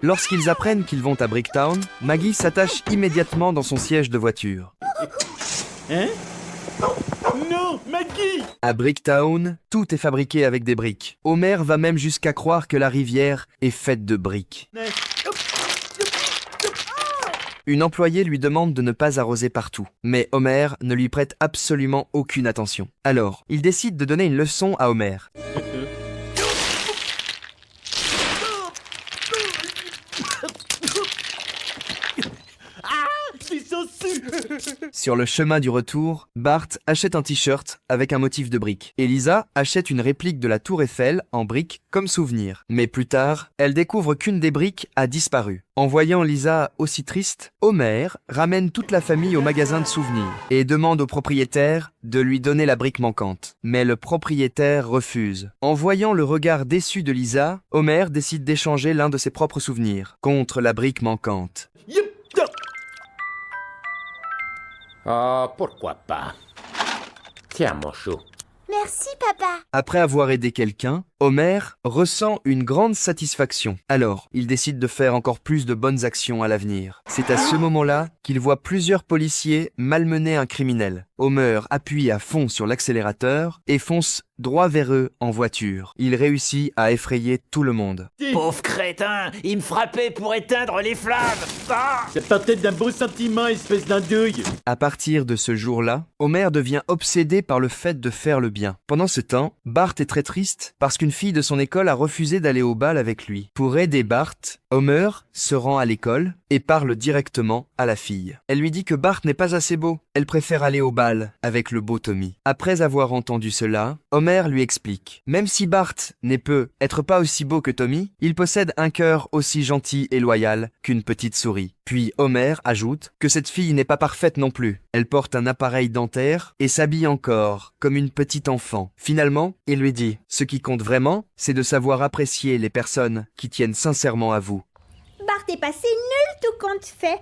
Lorsqu'ils apprennent qu'ils vont à Bricktown, Maggie s'attache immédiatement dans son siège de voiture. Hein? Non, Maggie! À Bricktown, tout est fabriqué avec des briques. Homer va même jusqu'à croire que la rivière est faite de briques. Une employée lui demande de ne pas arroser partout, mais Homer ne lui prête absolument aucune attention. Alors, il décide de donner une leçon à Homer. Sur le chemin du retour, Bart achète un t-shirt avec un motif de briques. Et Lisa achète une réplique de la tour Eiffel en briques comme souvenir. Mais plus tard, elle découvre qu'une des briques a disparu. En voyant Lisa aussi triste, Homer ramène toute la famille au magasin de souvenirs et demande au propriétaire de lui donner la brique manquante. Mais le propriétaire refuse. En voyant le regard déçu de Lisa, Homer décide d'échanger l'un de ses propres souvenirs contre la brique manquante. Oh, pourquoi pas? Tiens, mon chou. Merci, papa. Après avoir aidé quelqu'un, Homer ressent une grande satisfaction. Alors, il décide de faire encore plus de bonnes actions à l'avenir. C'est à ce moment-là qu'il voit plusieurs policiers malmener un criminel. Homer appuie à fond sur l'accélérateur et fonce droit vers eux en voiture. Il réussit à effrayer tout le monde. Pauvre crétin, il me frappait pour éteindre les flammes. Ah! Ça partait d'un beau sentiment, espèce d'andouille. À partir de ce jour-là, Homer devient obsédé par le fait de faire le bien. Pendant ce temps, Bart est très triste parce qu'une fille de son école a refusé d'aller au bal avec lui. Pour aider Bart, Homer se rend à l'école et parle directement à la fille. Elle lui dit que Bart n'est pas assez beau. Elle préfère aller au bal avec le beau Tommy. Après avoir entendu cela, Homer lui explique. Même si Bart n'est peut être pas aussi beau que Tommy, il possède un cœur aussi gentil et loyal qu'une petite souris. Puis Homer ajoute que cette fille n'est pas parfaite non plus. Elle porte un appareil dentaire et s'habille encore comme une petite enfant. Finalement, il lui dit « Ce qui compte vraiment, c'est de savoir apprécier les personnes qui tiennent sincèrement à vous. » Bart est passé nul tout compte fait.